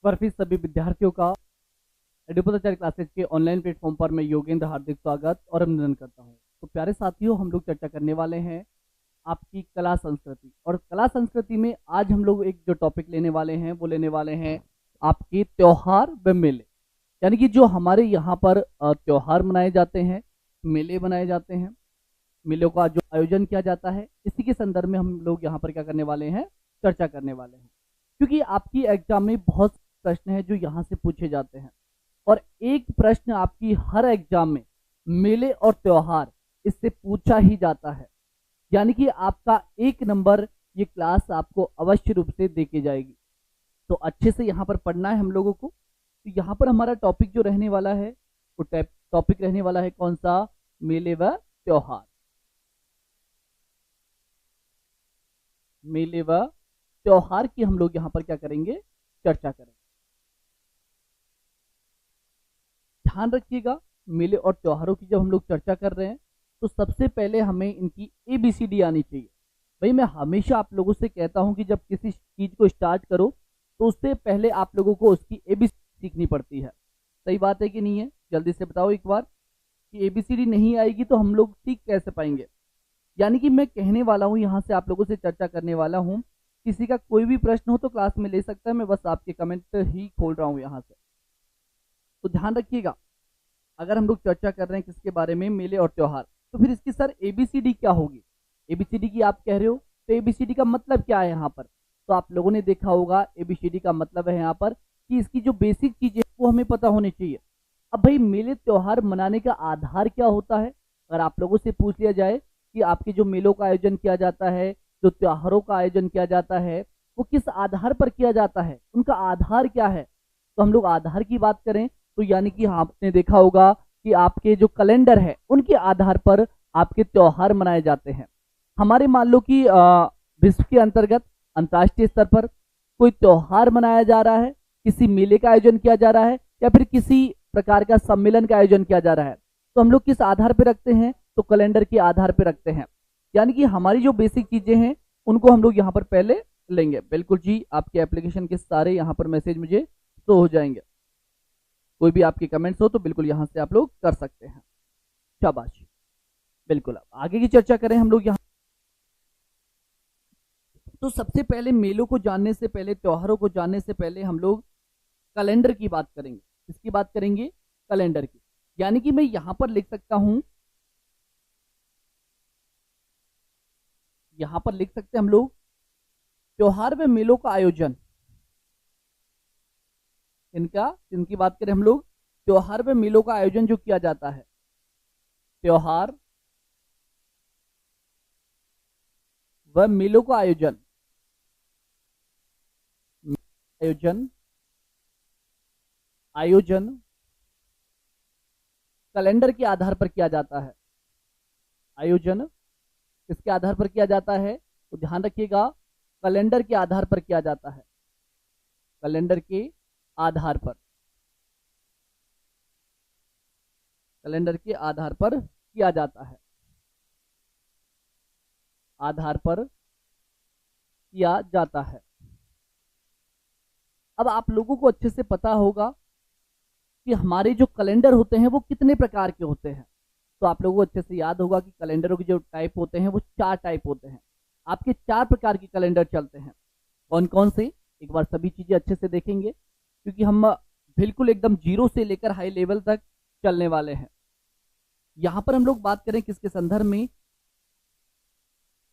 पर फिर सभी विद्यार्थियों का एडुपताचार्य क्लासेज के ऑनलाइन प्लेटफॉर्म पर मैं योगेंद्र हार्दिक स्वागत और अभिनंदन करता हूं। तो प्यारे साथियों, हम लोग चर्चा करने वाले हैं आपकी कला संस्कृति। और कला संस्कृति में आज हम लोग एक जो टॉपिक लेने वाले हैं वो लेने वाले हैं आपके त्योहार व मेले। यानी कि जो हमारे यहाँ पर त्योहार मनाए जाते हैं, मेले बनाए जाते हैं, मेलों का जो आयोजन किया जाता है, इसी के संदर्भ में हम लोग यहाँ पर क्या करने वाले हैं, चर्चा करने वाले हैं। क्योंकि आपकी एग्जाम में बहुत प्रश्न है जो यहाँ से पूछे जाते हैं और एक प्रश्न आपकी हर एग्जाम में मेले और त्योहार इससे पूछा ही जाता है। यानी कि आपका 1 नंबर ये क्लास आपको अवश्य रूप से देके जाएगी। तो अच्छे से यहाँ पर पढ़ना है हम लोगों को। तो यहाँ पर हमारा टॉपिक जो रहने वाला है वो टॉपिक रहने वाला है कौन सा, मेले व त्योहार। मेले व त्योहार की हम लोग यहाँ पर क्या करेंगे, चर्चा करेंगे। ध्यान रखिएगा, मेले और त्योहारों की जब हम लोग चर्चा कर रहे हैं तो सबसे पहले हमें इनकी ABCD आनी चाहिए। भाई मैं हमेशा आप लोगों से कहता हूं कि जब किसी चीज को स्टार्ट करो तो उससे पहले आप लोगों को उसकी ABCD सीखनी पड़ती है। सही बात है कि नहीं है? जल्दी से बताओ एक बार कि ABCD नहीं आएगी तो हम लोग सीख कैसे पाएंगे। यानी कि मैं कहने वाला हूं, यहाँ से आप लोगों से चर्चा करने वाला हूं। किसी का कोई भी प्रश्न हो तो क्लास में ले सकता है, मैं बस आपके कमेंट ही खोल रहा हूं यहाँ से। तो ध्यान रखिएगा, अगर हम लोग चर्चा कर रहे हैं किसके बारे में, मेले और त्योहार, तो फिर इसकी सर ABCD क्या होगी? ABCD की आप कह रहे हो तो ABCD का मतलब क्या है यहाँ पर? तो आप लोगों ने देखा होगा ABCD का मतलब है यहाँ पर कि इसकी जो बेसिक चीजें वो हमें पता होनी चाहिए। अब भाई मेले त्योहार मनाने का आधार क्या होता है? अगर आप लोगों से पूछ लिया जाए कि आपके जो मेलों का आयोजन किया जाता है, जो त्योहारों का आयोजन किया जाता है, वो किस आधार पर किया जाता है, उनका आधार क्या है? तो हम लोग आधार की बात करें तो यानी कि आपने देखा होगा कि आपके जो कैलेंडर है उनके आधार पर आपके त्योहार मनाए जाते हैं। हमारे मान लो कि विश्व के अंतर्गत अंतर्राष्ट्रीय स्तर पर कोई त्योहार मनाया जा रहा है, किसी मेले का आयोजन किया जा रहा है या फिर किसी प्रकार का सम्मेलन का आयोजन किया जा रहा है, तो हम लोग किस आधार पर रखते हैं? तो कैलेंडर के आधार पर रखते हैं। यानी कि हमारी जो बेसिक चीजें हैं उनको हम लोग यहाँ पर पहले लेंगे। बिल्कुल जी, आपके एप्लीकेशन के सारे यहाँ पर मैसेज मुझे शो हो जाएंगे। कोई भी आपके कमेंट्स हो तो बिल्कुल यहाँ से आप लोग कर सकते हैं। शाबाश, बिल्कुल। अब आगे की चर्चा करें हम लोग यहाँ। तो सबसे पहले मेलों को जानने से पहले, त्योहारों को जानने से पहले हम लोग कैलेंडर की बात करेंगे। किसकी बात करेंगे? कैलेंडर की। यानी कि मैं यहाँ पर लिख सकता हूं, यहाँ पर लिख सकते हैं हम लोग त्योहार व मेलों का आयोजन। इनकी बात करें हम लोग, त्योहार व मेलों का आयोजन जो किया जाता है, त्योहार व मेलों का आयोजन, आयोजन आयोजन कैलेंडर के आधार पर किया जाता है। आयोजन किसके आधार पर किया जाता है? तो ध्यान रखिएगा, कैलेंडर के आधार पर किया जाता है। कैलेंडर के आधार पर, कैलेंडर के आधार पर किया जाता है, आधार पर किया जाता है। अब आप लोगों को अच्छे से पता होगा कि हमारे जो कैलेंडर होते हैं वो कितने प्रकार के होते हैं। तो आप लोगों को अच्छे से याद होगा कि कैलेंडरों के जो टाइप होते हैं वो 4 टाइप होते हैं। आपके 4 प्रकार के कैलेंडर चलते हैं। कौन कौन से? एक बार सभी चीजें अच्छे से देखेंगे क्योंकि हम बिल्कुल एकदम जीरो से लेकर हाई लेवल तक चलने वाले हैं। यहां पर हम लोग बात करें किसके संदर्भ में?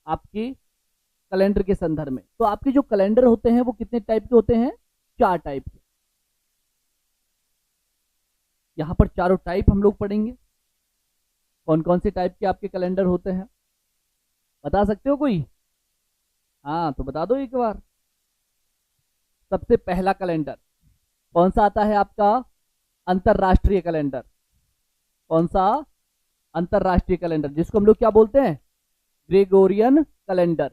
आपके कैलेंडर के संदर्भ में। तो आपके जो कैलेंडर होते हैं वो कितने टाइप के होते हैं? 4 टाइप के। यहां पर चारों टाइप हम लोग पढ़ेंगे। कौन कौन से टाइप के आपके कैलेंडर होते हैं, बता सकते हो कोई? हाँ तो बता दो एक बार। सबसे पहला कैलेंडर कौन सा आता है आपका? अंतरराष्ट्रीय कैलेंडर। कौन सा? अंतरराष्ट्रीय कैलेंडर, जिसको हम लोग क्या बोलते हैं? Gregorian calendar.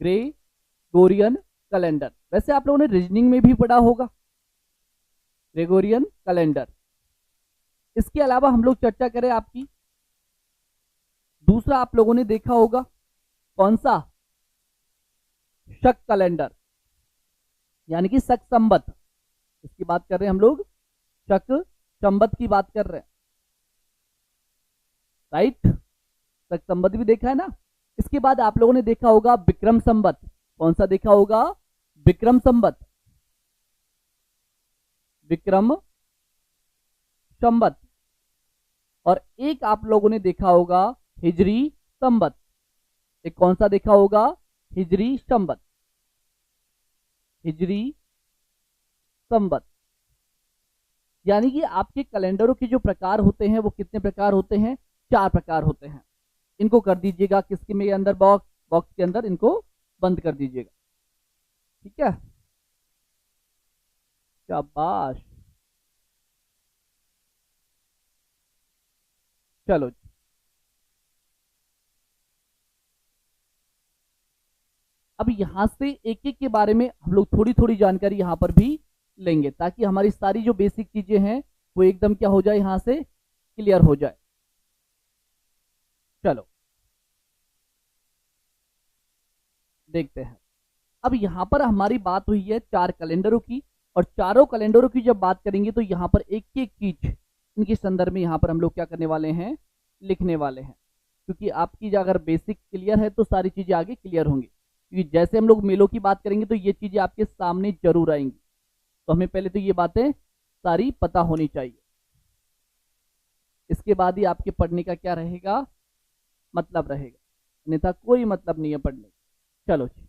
Gregorian calendar. वैसे आप लोगों ने रीजनिंग में भी पढ़ा होगा ग्रेगोरियन कैलेंडर। इसके अलावा हम लोग चर्चा करें आपकी, दूसरा आप लोगों ने देखा होगा कौन सा? शक कैलेंडर। यानी कि शक संवत, इसकी बात कर रहे हैं हम लोग, शक संवत की बात कर रहे हैं, राइट। शक संवत भी देखा है ना। इसके बाद आप लोगों ने देखा होगा विक्रम संवत। कौन सा देखा होगा? विक्रम संवत, विक्रम संवत। और एक आप लोगों ने देखा होगा हिजरी संवत। एक कौन सा देखा होगा? हिजरी संवत, हिजरी संवत। यानी कि आपके कैलेंडरों के जो प्रकार होते हैं वो कितने प्रकार होते हैं? 4 प्रकार होते हैं। इनको कर दीजिएगा किसके में अंदर, बॉक्स के अंदर इनको बंद कर दीजिएगा, ठीक है। शाबाश, चलो। अब यहां से एक एक के बारे में हम लोग थोड़ी थोड़ी जानकारी यहां पर भी लेंगे, ताकि हमारी सारी जो बेसिक चीजें हैं वो एकदम क्या हो जाए, यहां से क्लियर हो जाए। चलो देखते हैं। अब यहां पर हमारी बात हुई है 4 कैलेंडरों की, और चारों कैलेंडरों की जब बात करेंगे तो यहां पर एक एक चीज इनके संदर्भ में यहां पर हम लोग क्या करने वाले हैं, लिखने वाले हैं। क्योंकि आपकी अगर बेसिक क्लियर है तो सारी चीजें आगे क्लियर होंगी। क्योंकि जैसे हम लोग मेलों की बात करेंगे तो ये चीजें आपके सामने जरूर आएंगी, तो हमें पहले तो ये बातें सारी पता होनी चाहिए। इसके बाद ही आपके पढ़ने का क्या रहेगा, मतलब रहेगा, अन्यथा कोई मतलब नहीं है पढ़ने का। चलो जी,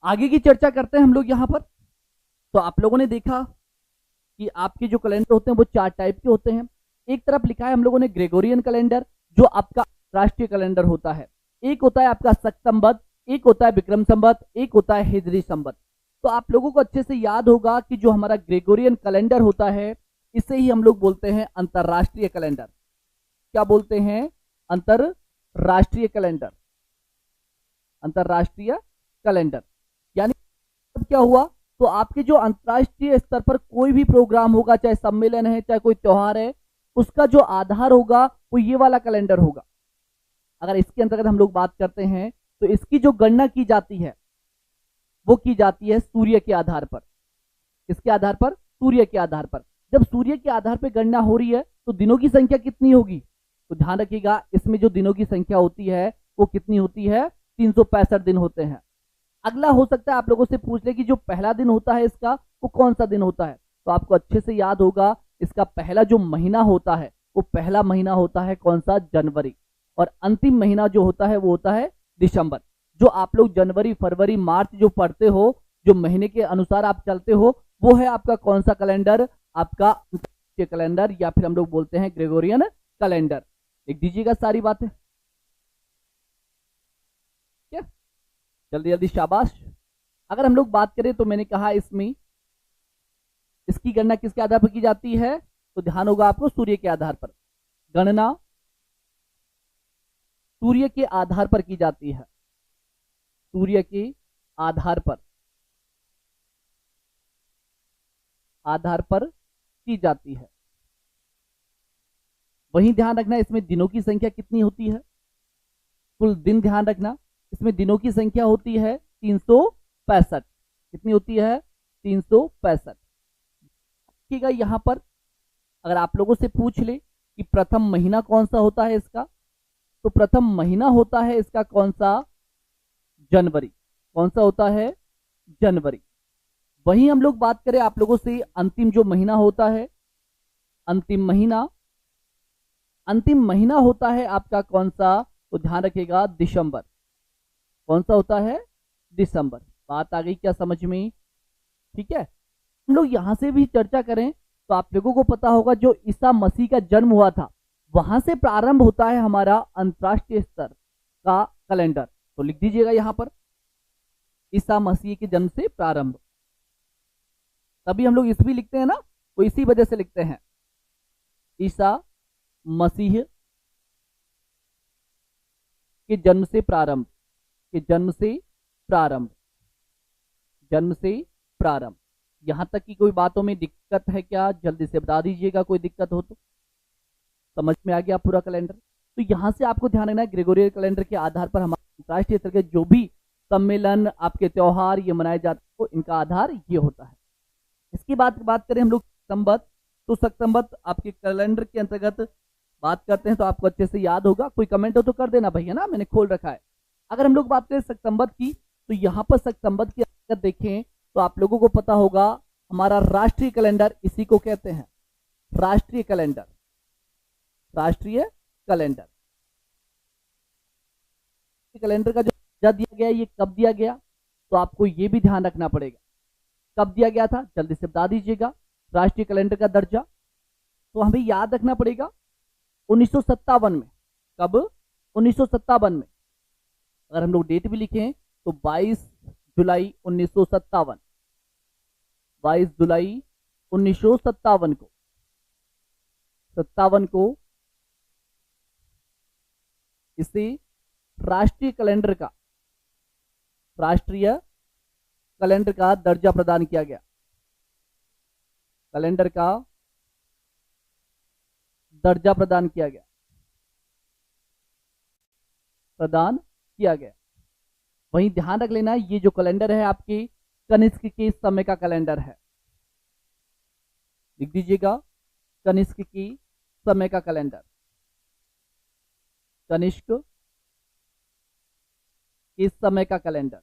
आगे की चर्चा करते हैं हम लोग यहां पर। तो आप लोगों ने देखा कि आपके जो कैलेंडर होते हैं वो 4 टाइप के होते हैं। एक तरफ लिखा है हम लोगों ने ग्रेगोरियन कैलेंडर, जो आपका राष्ट्रीय कैलेंडर होता है। एक होता है आपका शक संवत, एक होता है विक्रम संवत, एक होता है हिजरी संवत। तो आप लोगों को अच्छे से याद होगा कि जो हमारा ग्रेगोरियन कैलेंडर होता है इसे ही हम लोग बोलते हैं अंतरराष्ट्रीय कैलेंडर। क्या बोलते हैं? अंतरराष्ट्रीय कैलेंडर, अंतरराष्ट्रीय कैलेंडर। यानी अब क्या हुआ, तो आपके जो अंतरराष्ट्रीय स्तर पर कोई भी प्रोग्राम होगा, चाहे सम्मेलन है, चाहे कोई त्योहार है, उसका जो आधार होगा वो ये वाला कैलेंडर होगा। अगर इसके अंतर्गत हम लोग बात करते हैं तो इसकी जो गणना की जाती है वो की जाती है सूर्य के आधार पर। किसके आधार पर? सूर्य के आधार पर। जब सूर्य के आधार पर गणना हो रही है तो दिनों की संख्या कितनी होगी? तो ध्यान रखिएगा, इसमें जो दिनों की संख्या होती है वो कितनी होती है? 365 दिन होते हैं। अगला हो सकता है आप लोगों से पूछ ले कि जो पहला दिन होता है इसका वो कौन सा दिन होता है। तो आपको अच्छे से याद होगा, इसका पहला जो महीना होता है वो पहला महीना होता है कौन सा? जनवरी। और अंतिम महीना जो होता है वो होता है दिसंबर। जो आप लोग जनवरी, फरवरी, मार्च जो पढ़ते हो, जो महीने के अनुसार आप चलते हो, वो है आपका कौन सा कैलेंडर? आपका अंतरराष्ट्रीय कैलेंडर, या फिर हम लोग बोलते हैं ग्रेगोरियन कैलेंडर। लिख दीजिएगा सारी बातें, क्या? जल्दी जल्दी, शाबाश। अगर हम लोग बात करें तो मैंने कहा इसमें इसकी गणना किसके आधार पर की जाती है? तो ध्यान होगा आपको, सूर्य के आधार पर। गणना सूर्य के आधार पर की जाती है, सूर्य के आधार पर, आधार पर की जाती है। वहीं ध्यान रखना इसमें दिनों की संख्या कितनी होती है? कुल दिन ध्यान रखना, इसमें दिनों की संख्या होती है 365। कितनी होती है? 365। देखिएगा यहां पर, अगर आप लोगों से पूछ ले कि प्रथम महीना कौन सा होता है इसका, तो प्रथम महीना होता है इसका कौन सा? जनवरी। कौन सा होता है? जनवरी। वहीं हम लोग बात करें आप लोगों से, अंतिम जो महीना होता है, अंतिम महीना, अंतिम महीना होता है आपका कौन सा? तो ध्यान रखिएगा, दिसंबर। कौन सा होता है? दिसंबर। बात आ गई क्या समझ में? ठीक है। हम लोग यहां से भी चर्चा करें तो आप लोगों को पता होगा जो ईसा मसीह का जन्म हुआ था वहां से प्रारंभ होता है हमारा अंतरराष्ट्रीय स्तर का कैलेंडर। तो लिख दीजिएगा यहां पर, ईसा मसीह के जन्म से प्रारंभ। तभी हम लोग इस भी लिखते हैं ना, तो इसी वजह से लिखते हैं ईसा मसीह के जन्म से प्रारंभ, के जन्म से प्रारंभ, जन्म से प्रारंभ। यहां तक की कोई बातों में दिक्कत है क्या? जल्दी से बता दीजिएगा, कोई दिक्कत हो तो। समझ में आ गया पूरा कैलेंडर? तो यहां से आपको ध्यान रखना है, ग्रेगोरियन कैलेंडर के आधार पर हमारे अंतरराष्ट्रीय स्तर के जो भी सम्मेलन, आपके त्योहार ये मनाए जाते तो इनका आधार ये होता है। इसकी बात करें हम लोग संबत, तो संबत आपके कैलेंडर के अंतर्गत बात करते हैं, तो आपको अच्छे से याद होगा। कोई कमेंट हो तो कर देना भैया ना, मैंने खोल रखा है। अगर हम लोग बात करें संबत की, तो यहाँ पर संबत की अगर देखें तो आप लोगों को पता होगा हमारा राष्ट्रीय कैलेंडर इसी को कहते हैं, राष्ट्रीय कैलेंडर। राष्ट्रीय कैलेंडर, कैलेंडर का जो दर्जा दिया गया ये कब दिया गया, तो आपको ये भी ध्यान रखना पड़ेगा कब दिया गया था, जल्दी से बता दीजिएगा। राष्ट्रीय कैलेंडर का दर्जा तो हमें याद रखना पड़ेगा 1957 में। कब? 1957 में। अगर हम लोग डेट भी लिखें तो 22 जुलाई 1957, 22 जुलाई 1957 को 57 को इसे राष्ट्रीय कैलेंडर का, राष्ट्रीय कैलेंडर का दर्जा प्रदान किया गया। कैलेंडर का दर्जा प्रदान किया गया, प्रदान किया गया। वहीं ध्यान रख लेना ये जो कैलेंडर है आपके कनिष्क के समय का कैलेंडर है, लिख दीजिएगा कनिष्क की समय का कैलेंडर, कनिष्क इस समय का कैलेंडर,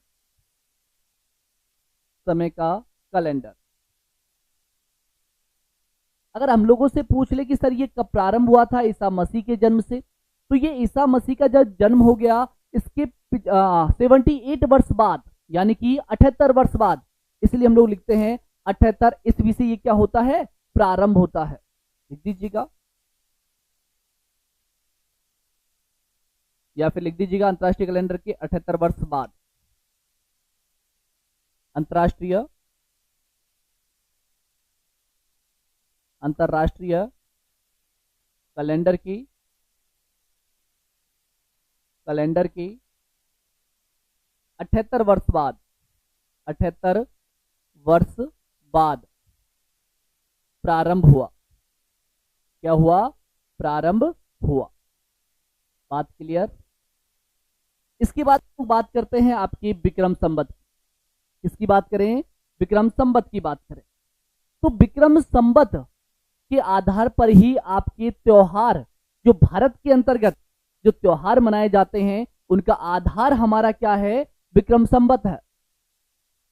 समय का कैलेंडर। अगर हम लोगों से पूछ ले कि सर ये कब प्रारंभ हुआ था ईसा मसीह के जन्म से, तो ये ईसा मसीह का जब जन्म हो गया इसके 78 वर्ष बाद, यानी कि 78 वर्ष बाद, इसलिए हम लोग लिखते हैं 78 ईस्वी से ये क्या होता है, प्रारंभ होता है। लिख दीजिएगा या फिर लिख दीजिएगा अंतरराष्ट्रीय कैलेंडर के 78 वर्ष बाद। अंतरराष्ट्रीय कैलेंडर की 78 वर्ष बाद, 78 वर्ष बाद प्रारंभ हुआ। क्या हुआ? प्रारंभ हुआ। बात क्लियर? इसके बाद बात करते हैं आपकी विक्रम संवत की। किसकी बात करें? विक्रम संवत की बात करें तो विक्रम संवत के आधार पर ही आपके त्योहार, जो भारत के अंतर्गत जो त्योहार मनाए जाते हैं उनका आधार हमारा क्या है, विक्रम संवत है।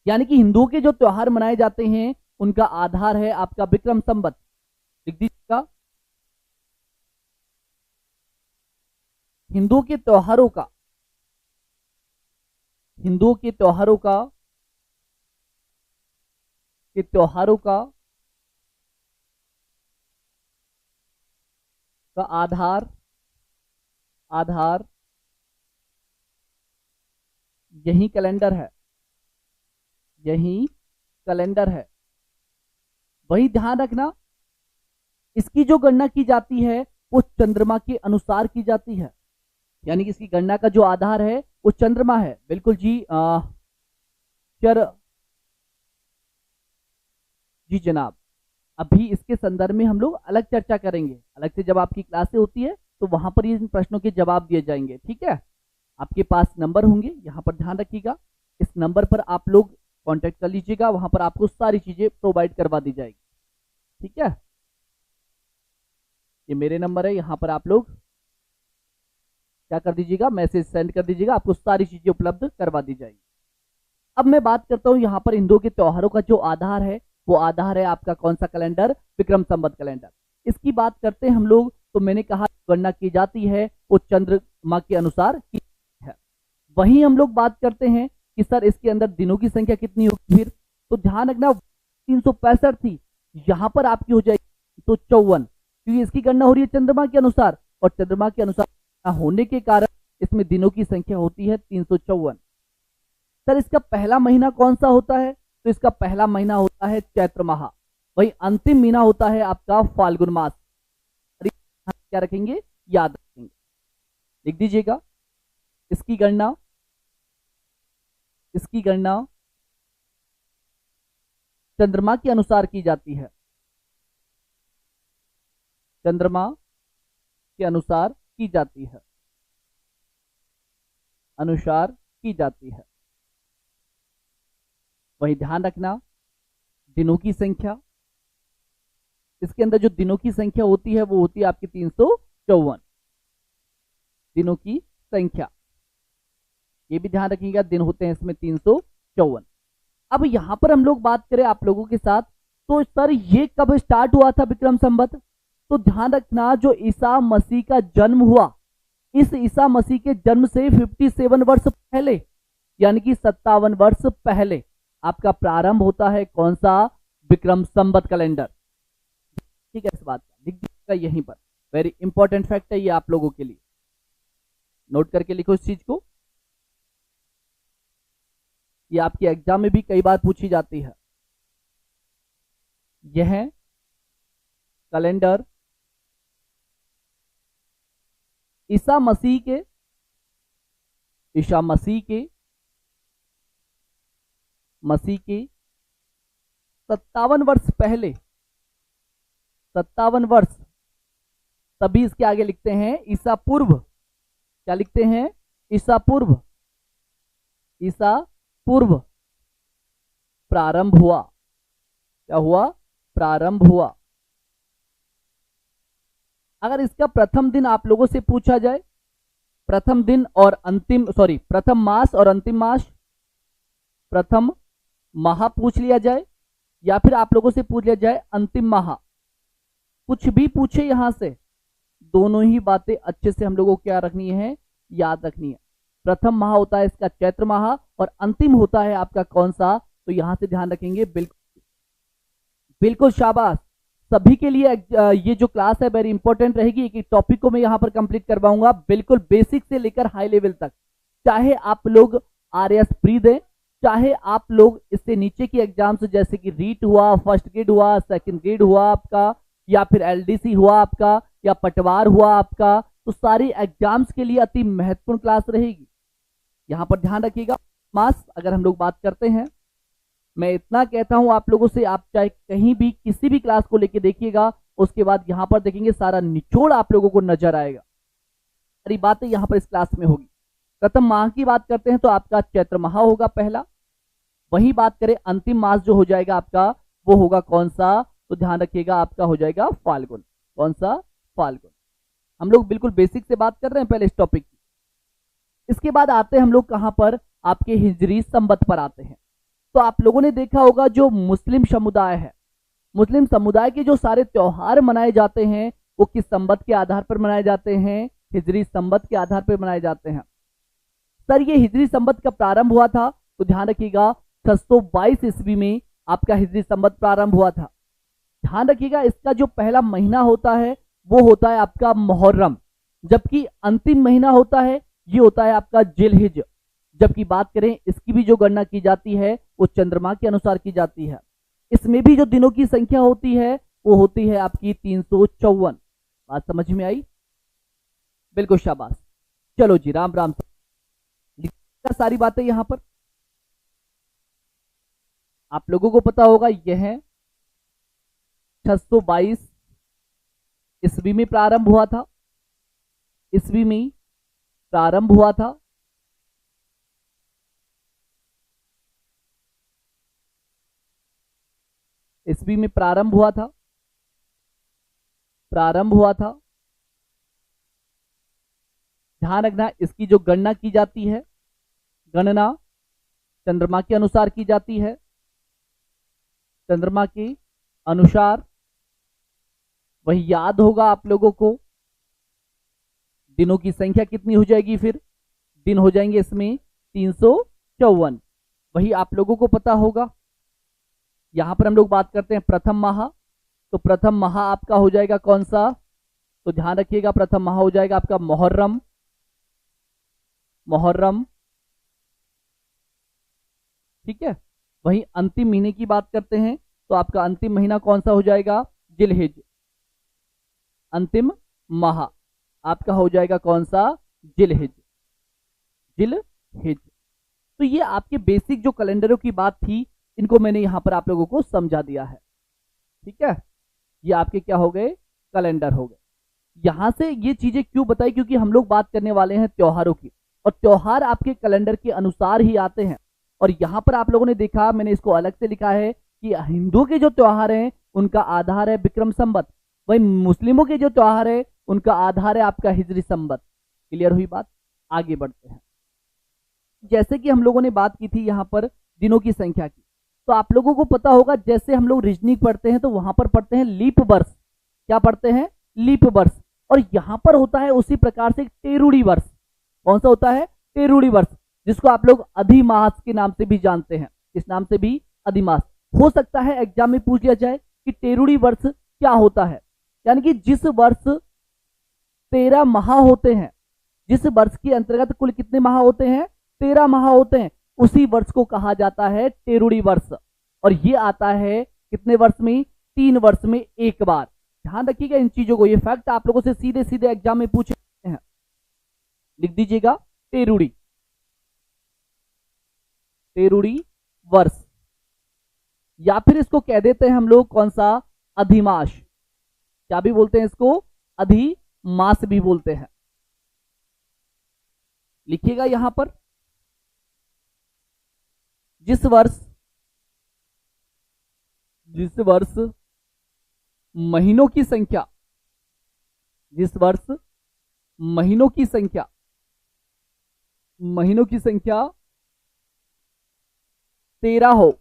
यानी कि हिंदुओं के जो त्योहार मनाए जाते हैं उनका आधार है आपका विक्रम संवत। लिख दीजिएगा हिंदुओं के त्योहारों का, हिंदुओं के त्योहारों का आधार यही कैलेंडर है, यही कैलेंडर है। वही ध्यान रखना इसकी जो गणना की जाती है वो चंद्रमा के अनुसार की जाती है, यानी कि इसकी गणना का जो आधार है वो चंद्रमा है। बिल्कुल जी जी जनाब, अभी इसके संदर्भ में हम लोग अलग चर्चा करेंगे, अलग से जब आपकी क्लासें होती है तो वहां पर इन प्रश्नों के जवाब दिए जाएंगे। ठीक है, आपके पास नंबर होंगे, यहाँ पर ध्यान रखिएगा, इस नंबर पर आप लोग कांटेक्ट कर लीजिएगा, वहां पर आपको सारी चीजें प्रोवाइड करवा दी जाएगी। ठीक है, ये मेरे नंबर है, यहाँ पर आप लोग क्या कर दीजिएगा, मैसेज सेंड कर दीजिएगा, आपको सारी चीजें उपलब्ध करवा दी जाएगी। अब मैं बात करता हूँ यहाँ पर हिंदुओं के त्योहारों का जो आधार है वो आधार है आपका कौन सा कैलेंडर, विक्रम संवत कैलेंडर। इसकी बात करते हैं हम लोग, तो मैंने कहा गणना की जाती है वो चंद्रमा के अनुसार की है। वहीं हम लोग बात करते हैं कि सर इसके अंदर दिनों की संख्या कितनी होगी, फिर तो ध्यान रखना 365 थी, यहाँ पर आपकी हो जाएगी तो 54, क्योंकि इसकी गणना हो रही है चंद्रमा के अनुसार, और चंद्रमा के अनुसार होने के कारण इसमें दिनों की संख्या होती है 354। सर इसका पहला महीना कौन सा होता है, तो इसका पहला महीना होता है चैत्र माह, वही अंतिम महीना होता है आपका फाल्गुन मास। क्या रखेंगे, याद रखेंगे, लिख दीजिएगा इसकी गणना चंद्रमा के अनुसार की जाती है, चंद्रमा के अनुसार की जाती है, अनुसार की जाती है। वही ध्यान रखना दिनों की संख्या, इसके अंदर जो दिनों की संख्या होती है वो होती है आपकी 354 दिनों की संख्या, ये भी ध्यान रखिएगा, दिन होते हैं इसमें 354। अब यहां पर हम लोग बात करें आप लोगों के साथ, तो सर ये कब स्टार्ट हुआ था विक्रम संवत, तो ध्यान रखना जो ईसा मसीह का जन्म हुआ, इस ईसा मसीह के जन्म से 57 वर्ष पहले यानी कि 57 वर्ष पहले आपका प्रारंभ होता है कौन सा, विक्रम संवत कैलेंडर। ठीक है, इस बात का लिख दीजिएगा यहीं पर, वेरी इंपॉर्टेंट फैक्ट है ये आप लोगों के लिए, नोट करके लिखो इस चीज को, ये आपके एग्जाम में भी कई बार पूछी जाती है। यह कैलेंडर ईसा मसीह के 57 वर्ष पहले, 57 वर्ष, तभी इसके आगे लिखते हैं ईसा पूर्व, क्या लिखते हैं, ईसा पूर्व, ईसा पूर्व प्रारंभ हुआ, क्या हुआ, प्रारंभ हुआ। अगर इसका प्रथम दिन आप लोगों से पूछा जाए, प्रथम दिन और अंतिम, सॉरी प्रथम मास और अंतिम मास, प्रथम माह पूछ लिया जाए या फिर आप लोगों से पूछ लिया जाए अंतिम माह, कुछ भी पूछे यहां से, दोनों ही बातें अच्छे से हम लोगों को क्या रखनी है, याद रखनी है। प्रथम माह होता है इसका चैत्र माह और अंतिम होता है आपका कौन सा, तो यहां से ध्यान रखेंगे, बिल्कुल बिल्कुल शाबाश। सभी के लिए ये जो क्लास है वेरी इंपॉर्टेंट रहेगी, एक टॉपिक को मैं यहां पर कंप्लीट करवाऊंगा, बिल्कुल बेसिक से लेकर हाई लेवल तक, चाहे आप लोग आरएस प्री दें, चाहे आप लोग इससे नीचे की एग्जाम्स जैसे कि रीट हुआ, फर्स्ट ग्रेड हुआ, सेकंड ग्रेड हुआ आपका, या फिर एलडीसी हुआ आपका, या पटवार हुआ आपका, तो सारी एग्जाम्स के लिए अति महत्वपूर्ण क्लास रहेगी। यहां पर ध्यान रखिएगा, मास अगर हम लोग बात करते हैं, मैं इतना कहता हूं आप लोगों से, आप चाहे कहीं भी किसी भी क्लास को लेके देखिएगा, उसके बाद यहां पर देखेंगे सारा निचोड़ आप लोगों को नजर आएगा, सारी बातें यहां पर इस क्लास में होगी। प्रथम माह की बात करते हैं तो आपका चैत्र माह होगा पहला, वही बात करें अंतिम मास जो हो जाएगा आपका वो होगा कौन सा, तो ध्यान रखिएगा आपका हो जाएगा फाल्गुन, कौन सा, फाल्गुन। हम लोग बिल्कुल बेसिक से बात कर रहे हैं पहले इस टॉपिक की। इसके बाद आते हैं हम लोग कहां पर, आपके हिजरी संवत पर आते हैं। तो आप लोगों ने देखा होगा जो मुस्लिम समुदाय है, मुस्लिम समुदाय के जो सारे त्योहार मनाए जाते हैं वो किस संवत के आधार पर मनाए जाते हैं, हिजरी संवत के आधार पर मनाए जाते हैं। सर ये हिजरी संवत का प्रारंभ हुआ था, तो ध्यान रखिएगा 622 ईस्वी में आपका हिजरी संवत प्रारंभ हुआ था। ध्यान रखिएगा इसका जो पहला महीना होता है वो होता है आपका मुहर्रम, जबकि अंतिम महीना होता है ये होता है आपका जिलहिज। जबकि बात करें इसकी भी जो गणना की जाती है वो चंद्रमा के अनुसार की जाती है। इसमें भी जो दिनों की संख्या होती है वो होती है आपकी 354। बात समझ में आई, बिल्कुल शाबाश। चलो जी, राम राम, सारी बातें यहां पर आप लोगों को पता होगा। यह 622 ईस्वी में प्रारंभ हुआ था, ईस्वी में प्रारंभ हुआ था। ईस्वी में प्रारंभ हुआ था, प्रारंभ हुआ था। ध्यान रखना इसकी जो गणना की जाती है, गणना चंद्रमा के अनुसार की जाती है, चंद्रमा के अनुसार। वही याद होगा आप लोगों को, दिनों की संख्या कितनी हो जाएगी, फिर दिन हो जाएंगे इसमें 354, वही आप लोगों को पता होगा। यहां पर हम लोग बात करते हैं प्रथम माह, तो प्रथम माह आपका हो जाएगा कौन सा, तो ध्यान रखिएगा प्रथम माह हो जाएगा आपका मुहर्रम, मुहर्रम, ठीक है। वहीं अंतिम महीने की बात करते हैं तो आपका अंतिम महीना कौन सा हो जाएगा, जिलहिज। अंतिम माह आपका हो जाएगा कौन सा, जिलहिज, जिलहिज। तो ये आपके बेसिक जो कैलेंडरों की बात थी इनको मैंने यहां पर आप लोगों को समझा दिया है, ठीक है। ये आपके क्या हो गए, कैलेंडर हो गए। यहां से ये चीजें क्यों बताई, क्योंकि हम लोग बात करने वाले हैं त्योहारों की, और त्योहार आपके कैलेंडर के अनुसार ही आते हैं। और यहां पर आप लोगों ने देखा, मैंने इसको अलग से लिखा है कि हिंदुओं के जो त्योहार हैं उनका आधार है विक्रम संवत, वही मुस्लिमों के जो त्योहार है उनका आधार है आपका हिजरी संवत। क्लियर हुई बात? आगे बढ़ते हैं। जैसे कि हम लोगों ने बात की थी यहां पर दिनों की संख्या की, तो आप लोगों को पता होगा जैसे हम लोग रीजनिंग पढ़ते हैं तो वहां पर पढ़ते हैं लीप वर्ष। क्या पढ़ते हैं? लीप वर्ष। और यहां पर होता है उसी प्रकार से टेरुड़ी वर्ष। कौन सा होता है? टेरुड़ी वर्ष, जिसको आप लोग अधिमास के नाम से भी जानते हैं। इस नाम से भी अधिमास। हो सकता है एग्जाम में पूछ लिया जाए कि टेरुड़ी वर्ष क्या होता है, यानी कि जिस वर्ष 13 माह होते हैं, जिस वर्ष के अंतर्गत कुल कितने माह होते हैं? 13 माह होते हैं, उसी वर्ष को कहा जाता है टेरुड़ी वर्ष। और ये आता है कितने वर्ष में? 3 वर्ष में एक बार। ध्यान रखिएगा इन चीजों को, ये फैक्ट आप लोगों से सीधे सीधे एग्जाम में पूछे हैं। लिख दीजिएगा टेरुड़ी, टेरुड़ी वर्ष, या फिर इसको कह देते हैं हम लोग कौन सा? अधिमास। क्या भी बोलते हैं इसको? अधिमास भी बोलते हैं। लिखिएगा यहां पर जिस वर्ष महीनों की संख्या, जिस वर्ष महीनों की संख्या 13 हो,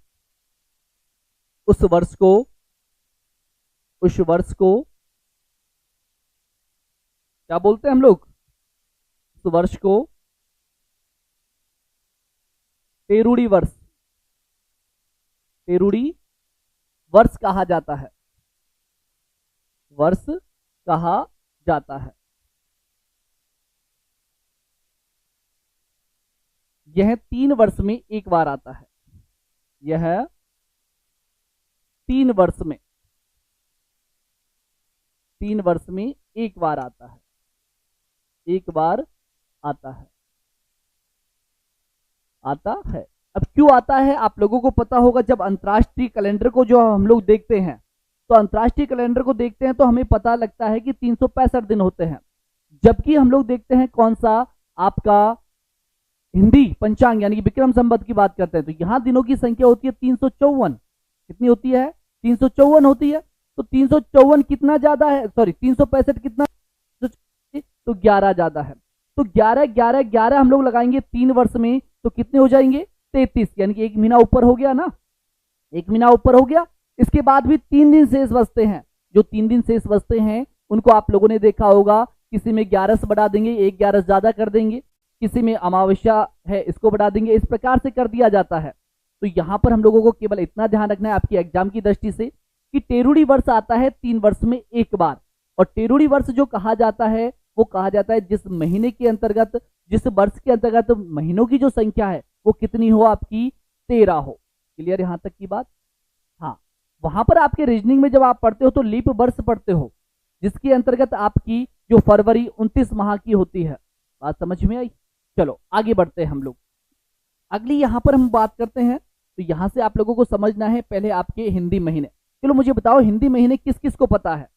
उस वर्ष को क्या बोलते हैं हम लोग? उस वर्ष को टेरुड़ी वर्ष, टेरुड़ी वर्ष कहा जाता है, वर्ष कहा जाता है। यह 3 वर्ष में एक बार आता है, यह 3 वर्ष में एक बार आता है, एक बार आता है, आता है। अब क्यों आता है आप लोगों को पता होगा। जब अंतर्राष्ट्रीय कैलेंडर को जो हम लोग देखते हैं, तो अंतर्राष्ट्रीय कैलेंडर को देखते हैं तो हमें पता लगता है कि 365 दिन होते हैं, जबकि हम लोग देखते हैं कौन सा? आपका हिंदी पंचांग यानी कि विक्रम संवत की बात करते हैं, तो यहां दिनों की संख्या होती है 354। कितनी होती है? 354 होती है। तो 354 कितना ज्यादा है? सॉरी 365 कितना? तो 11 ज्यादा है। तो 11 11 11 हम लोग लगाएंगे 3 वर्ष में, तो कितने हो जाएंगे? 33, यानी कि 1 महीना ऊपर हो गया ना, 1 महीना ऊपर हो गया। इसके बाद भी 3 दिन शेष बचते हैं। जो 3 दिन शेष बचते हैं उनको आप लोगों ने देखा होगा, किसी में 11 से बढ़ा देंगे, 1 11 ज्यादा कर देंगे, किसी में अमावस्या है इसको बढ़ा देंगे, इस प्रकार से कर दिया जाता है। तो यहां पर हम लोगों को केवल इतना ध्यान रखना है आपकी एग्जाम की दृष्टि से कि टेरुड़ी वर्ष आता है 3 वर्ष में एक बार। और टेरुड़ी वर्ष जो कहा जाता है वो कहा जाता है जिस महीने के अंतर्गत, जिस वर्ष के अंतर्गत महीनों की जो संख्या है वो कितनी हो? आपकी 13 हो। क्लियर यहां तक की बात? हाँ, वहां पर आपके रीजनिंग में जब आप पढ़ते हो तो लीप वर्ष पढ़ते हो, जिसके अंतर्गत आपकी जो फरवरी 29 माह की होती है। बात समझ में आई? चलो आगे बढ़ते हैं हम लोग। अगली यहां पर हम बात करते हैं, तो यहां से आप लोगों को समझना है पहले आपके हिंदी महीने। चलो मुझे बताओ हिंदी महीने किस किस को पता है?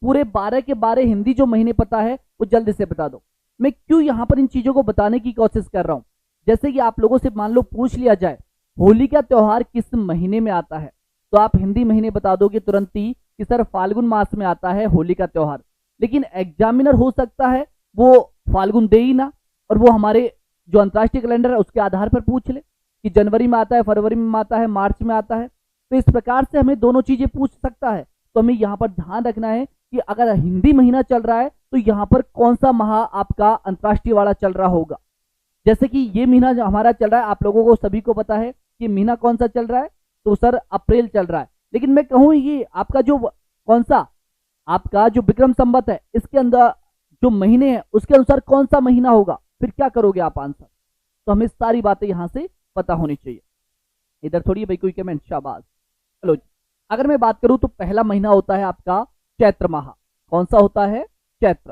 पूरे 12 के 12 हिंदी जो महीने पता है वो जल्दी से बता दो। मैं क्यों यहां पर इन चीजों को बताने की कोशिश कर रहा हूं, जैसे कि आप लोगों से मान लो पूछ लिया जाए होली का त्योहार किस महीने में आता है, तो आप हिंदी महीने बता दोगे तुरंत ही कि सर फाल्गुन मास में आता है होली का त्योहार। लेकिन एग्जामिनर हो सकता है वो फाल्गुन दे ही ना, और वो हमारे जो अंतर्राष्ट्रीय कैलेंडर है उसके आधार पर पूछ ले कि जनवरी में आता है, फरवरी में आता है, मार्च में आता है। तो इस प्रकार से हमें दोनों चीजें पूछ सकता है। तो हमें यहाँ पर ध्यान रखना है कि अगर हिंदी महीना चल रहा है तो यहाँ पर कौन सा माह आपका अंतर्राष्ट्रीय वाला चल रहा होगा। जैसे कि ये महीना जो हमारा चल रहा है, आप लोगों को सभी को पता है कि महीना कौन सा चल रहा है, तो सर अप्रैल चल रहा है। लेकिन मैं कहूँ ये आपका जो कौन सा आपका जो विक्रम संवत है, इसके अंदर जो महीने हैं उसके अनुसार कौन सा महीना होगा, फिर क्या करोगे आप आंसर। तो हमें सारी बातें यहां से पता होनी चाहिए। इधर थोड़ी भाई कोई कमेंट, शाबाश। चलो अगर मैं बात करूं तो पहला महीना होता है आपका चैत्र माह। कौन सा होता है? चैत्र।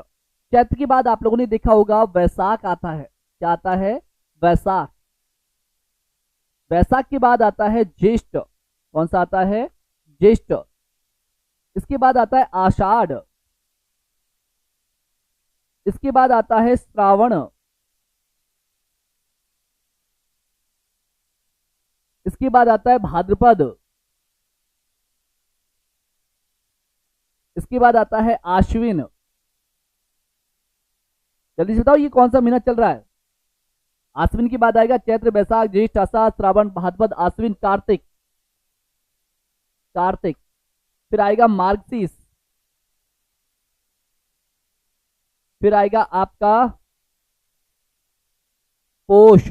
चैत्र के बाद आप लोगों ने देखा होगा वैशाख आता है। क्या आता है? वैशाख। वैशाख के बाद आता है ज्येष्ठ। कौन सा आता है? ज्येष्ठ। इसके बाद आता है आषाढ़। इसके बाद आता है श्रावण। इसके बाद आता है भाद्रपद, इसके बाद आता है आश्विन। जल्दी से बताओ ये कौन सा महीना चल रहा है। आश्विन के बाद आएगा चैत्र, बैसाख, ज्येष्ठ, आषाढ़, श्रावण, भाद्रपद, आश्विन, कार्तिक, कार्तिक। फिर आएगा मार्गशीर्ष, फिर आएगा आपका पोष,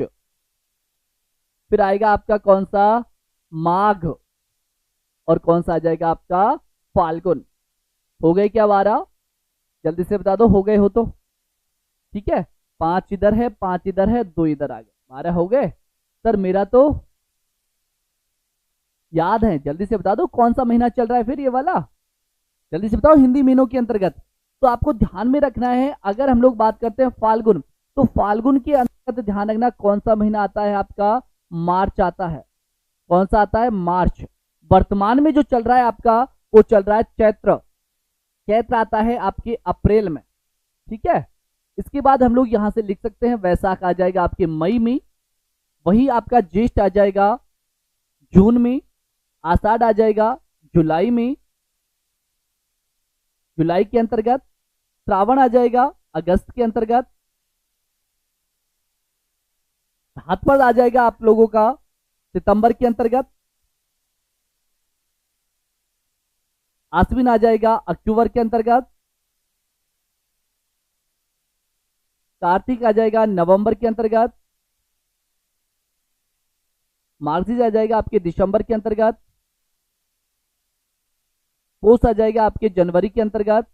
फिर आएगा आपका कौन सा माघ, और कौन सा आ जाएगा आपका फाल्गुन। हो गए क्या 12? जल्दी से बता दो, हो गए हो तो ठीक है। 5 इधर है, 5 इधर है, 2 इधर आ गए, 12 हो गए। सर मेरा तो याद है, जल्दी से बता दो कौन सा महीना चल रहा है फिर ये वाला, जल्दी से बताओ हिंदी महीनों के अंतर्गत। तो आपको ध्यान में रखना है, अगर हम लोग बात करते हैं फाल्गुन, तो फाल्गुन के अंतर्गत ध्यान रखना कौन सा महीना आता है आपका, मार्च आता है। कौन सा आता है, मार्च। वर्तमान में जो चल रहा है आपका वो चल रहा है चैत्र, चैत्र आता है आपके अप्रैल में, ठीक है। इसके बाद हम लोग यहां से लिख सकते हैं वैशाख आ जाएगा आपके मई में, वही आपका ज्येष्ठ आ जाएगा जून में, आषाढ़ आ जाएगा जुलाई में, जुलाई के अंतर्गत, श्रावण आ जाएगा अगस्त के अंतर्गत, भाद्रपद आ जाएगा आप लोगों का सितंबर के अंतर्गत, आश्विन आ जाएगा अक्टूबर के अंतर्गत, कार्तिक आ जाएगा नवंबर के अंतर्गत, मार्गशीर्ष आ जाएगा आपके दिसंबर के अंतर्गत, पोष आ जाएगा आपके जनवरी के अंतर्गत,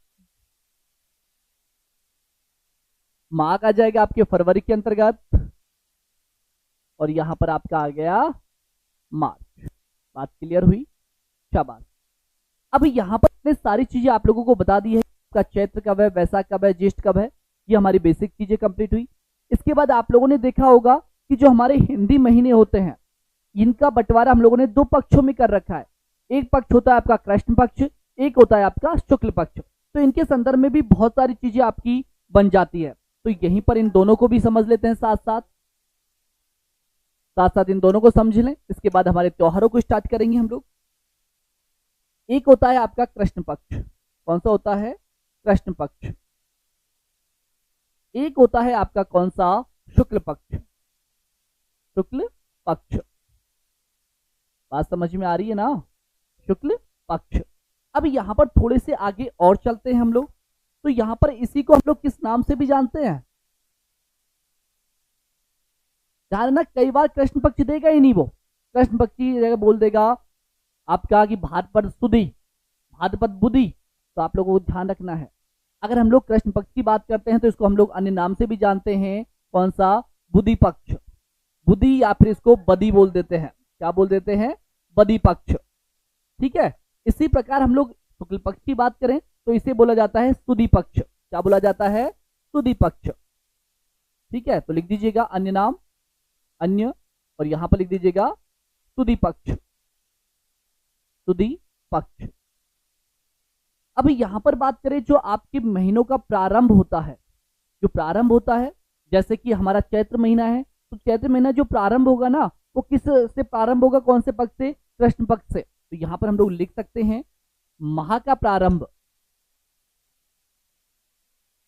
माघ आ जाएगा आपके फरवरी के अंतर्गत, और यहां पर आपका आ गया मार्च। बात क्लियर हुई, शाबाश। अब यहां पर सारी चीजें आप लोगों को बता दी है, आपका चैत्र कब है, वैशाख कब है, ज्येष्ठ कब है, ये हमारी बेसिक चीजें कंप्लीट हुई। इसके बाद आप लोगों ने देखा होगा कि जो हमारे हिंदी महीने होते हैं इनका बंटवारा हम लोगों ने 2 पक्षों में कर रखा है। एक पक्ष होता है आपका कृष्ण पक्ष, एक होता है आपका शुक्ल पक्ष। तो इनके संदर्भ में भी बहुत सारी चीजें आपकी बन जाती है, तो यहीं पर इन दोनों को भी समझ लेते हैं साथ साथ, साथ साथ इन दोनों को समझ लें। इसके बाद हमारे त्योहारों को स्टार्ट करेंगे हम लोग। एक होता है आपका कृष्ण पक्ष, कौन सा होता है, कृष्ण पक्ष। एक होता है आपका कौन सा, शुक्ल पक्ष, शुक्ल पक्ष। बात समझ में आ रही है ना, शुक्ल पक्ष। अब यहां पर थोड़े से आगे और चलते हैं हम लोग, तो यहां पर इसी को हम लोग किस नाम से भी जानते हैं, ध्यान ना, कई बार कृष्ण पक्ष देगा ही नहीं, वो कृष्ण पक्ष की जगह बोल देगा आपका कि भाद्रपद सुदी, भाद्रपद बुद्धि। तो आप लोगों को ध्यान रखना है, अगर हम लोग कृष्ण पक्ष की बात करते हैं तो इसको हम लोग अन्य नाम से भी जानते हैं, कौन सा, बुद्धि पक्ष, बुद्धि, या फिर इसको बदी बोल देते हैं। क्या बोल देते हैं, बदी पक्ष, ठीक है। इसी प्रकार हम लोग शुक्ल पक्ष की बात करें तो इसे बोला जाता है सुदी पक्ष। क्या बोला जाता है, सुदी पक्ष, ठीक है। तो लिख दीजिएगा अन्य नाम, अन्य, और यहां पर लिख दीजिएगा सुदी पक्ष, सुदी पक्ष। अब यहां पर बात करें जो आपके महीनों का प्रारंभ होता है, जो प्रारंभ होता है, जैसे कि हमारा चैत्र महीना है, तो चैत्र महीना जो प्रारंभ होगा ना वो किस से प्रारंभ होगा, कौन से पक्ष से, कृष्ण पक्ष से। तो यहां पर हम लोग लिख सकते हैं माह का प्रारंभ,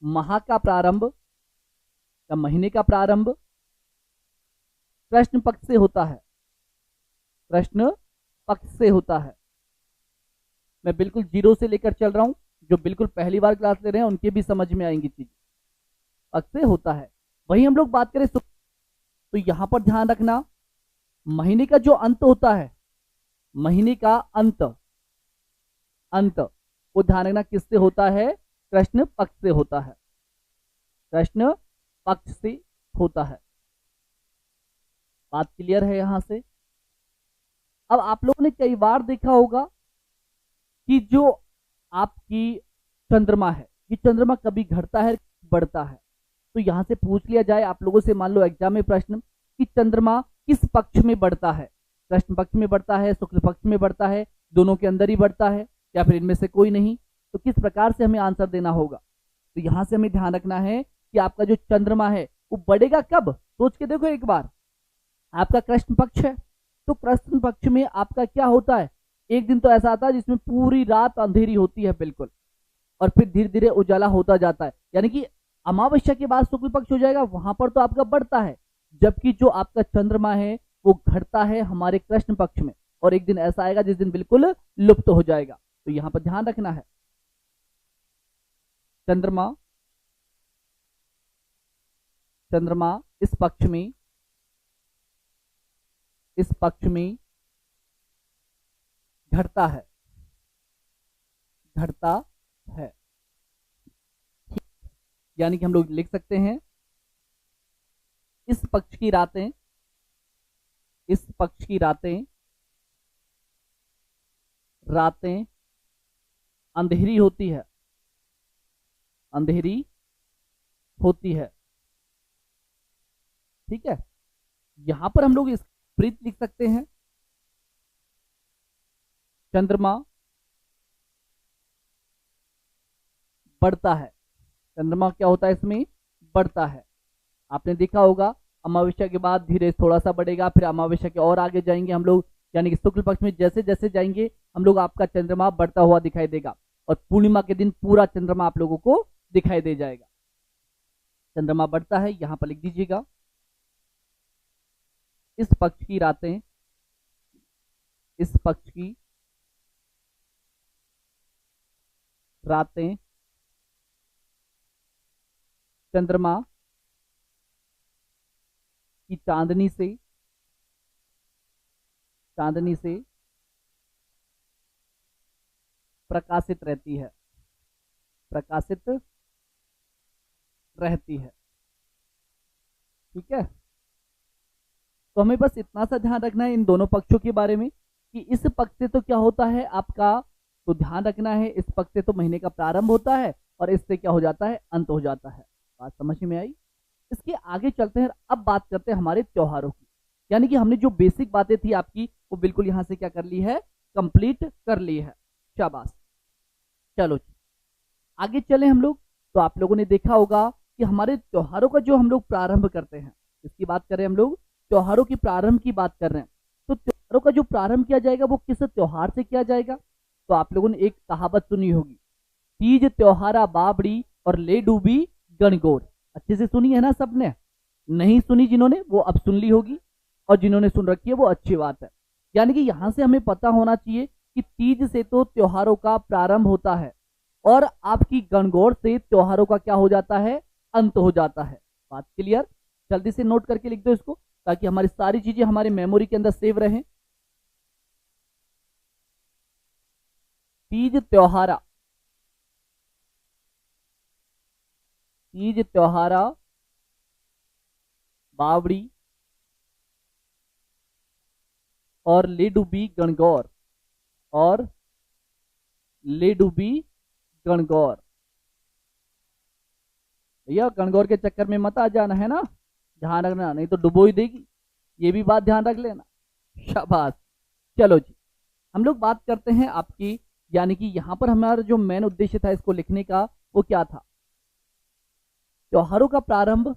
माह का प्रारंभ या महीने का प्रारंभ कृष्ण पक्ष से होता है, कृष्ण पक्ष से होता है। मैं बिल्कुल जीरो से लेकर चल रहा हूं, जो बिल्कुल पहली बार क्लास ले रहे हैं उनके भी समझ में आएंगी चीज, पक्ष से होता है। वही हम लोग बात करें तो यहां पर ध्यान रखना महीने का जो अंत होता है, महीने का अंत, अंत वो ध्यान रखना किससे होता है, कृष्ण पक्ष से होता है, कृष्ण पक्ष से होता है। बात क्लियर है यहां से। अब आप लोगों ने कई बार देखा होगा कि जो आपकी चंद्रमा है, ये चंद्रमा कभी घटता है बढ़ता है। तो यहां से पूछ लिया जाए आप लोगों से, मान लो एग्जाम में प्रश्न कि चंद्रमा किस पक्ष में बढ़ता है, कृष्ण पक्ष में बढ़ता है, शुक्ल पक्ष में बढ़ता है, दोनों के अंदर ही बढ़ता है, या फिर इनमें से कोई नहीं, तो किस प्रकार से हमें आंसर देना होगा। तो यहां से हमें ध्यान रखना है कि आपका जो चंद्रमा है वो बढ़ेगा कब, सोच के देखो एक बार। आपका कृष्ण पक्ष है तो कृष्ण पक्ष में आपका क्या होता है, एक दिन तो ऐसा आता है जिसमें पूरी रात अंधेरी होती है बिल्कुल, और फिर धीरे धीरे उजाला होता जाता है, यानी कि अमावस्या के बाद शुक्ल पक्ष हो जाएगा, वहां पर तो आपका बढ़ता है, जबकि जो आपका चंद्रमा है वो घटता है हमारे कृष्ण पक्ष में, और एक दिन ऐसा आएगा जिस दिन बिल्कुल लुप्त हो जाएगा। तो यहां पर ध्यान रखना है, चंद्रमा चंद्रमा इस पक्ष में घटता है, यानी कि हम लोग लिख सकते हैं इस पक्ष की रातें अंधेरी होती है। ठीक है, यहां पर हम लोग इस प्रीत लिख सकते हैं, चंद्रमा बढ़ता है, चंद्रमा क्या होता है इसमें, बढ़ता है। आपने देखा होगा अमावस्या के बाद धीरे थोड़ा सा बढ़ेगा, फिर अमावस्या के और आगे जाएंगे हम लोग, यानी कि शुक्ल पक्ष में जैसे जैसे जाएंगे हम लोग आपका चंद्रमा बढ़ता हुआ दिखाई देगा, और पूर्णिमा के दिन पूरा चंद्रमा आप लोगों को दिखाई दे जाएगा। चंद्रमा बढ़ता है, यहां पर लिख दीजिएगा इस पक्ष की रातें चंद्रमा की चांदनी से प्रकाशित रहती है। ठीक है, तो हमें बस इतना सा ध्यान रखना है इन दोनों पक्षों के बारे में, कि इस पक्ष से तो क्या होता है आपका, तो ध्यान रखना है इस पक्ष से तो महीने का प्रारंभ होता है, और इससे क्या हो जाता है, अंत हो जाता है। बात समझ में आई? इसके आगे चलते हैं, अब बात करते हैं हमारे त्योहारों की, यानी कि हमने जो बेसिक बातें थी आपकी वो बिल्कुल यहां से क्या कर ली है, कंप्लीट कर ली है। शाबाश। चलो आगे चले हम लोग। तो आप लोगों ने देखा होगा कि हमारे त्योहारों का जो हम लोग प्रारंभ करते हैं, इसकी बात करें हम लोग, त्योहारों की प्रारंभ की बात कर रहे हैं, तो त्योहारों का जो प्रारंभ किया जाएगा वो किस त्योहार से किया जाएगा? तो आप लोगों ने एक कहावत सुनी होगी, तीज त्योहारा बाबड़ी और ले डूबी गणगौर। अच्छे से सुनी है ना सबने? नहीं सुनी जिन्होंने वो अब सुन ली होगी, और जिन्होंने सुन रखी है वो अच्छी बात है। यानी कि यहां से हमें पता होना चाहिए कि तीज से तो त्योहारों का प्रारंभ होता है, और आपकी गणगौर से त्योहारों का क्या हो जाता है, अंत हो जाता है। बात क्लियर? जल्दी से नोट करके लिख दो इसको, ताकि हमारी सारी चीजें हमारे मेमोरी के अंदर सेव रहें। तीज त्योहारा बावड़ी और ले डूबी गणगौर। भैया गणगौर के चक्कर में मत आ जाना, है ना, ध्यान रखना, नहीं तो डुबो ही देगी, ये भी बात ध्यान रख लेना। शाबाश। चलो जी, हम लोग बात करते हैं आपकी, यानी कि यहां पर हमारा जो मेन उद्देश्य था इसको लिखने का वो क्या था, त्योहारों का प्रारंभ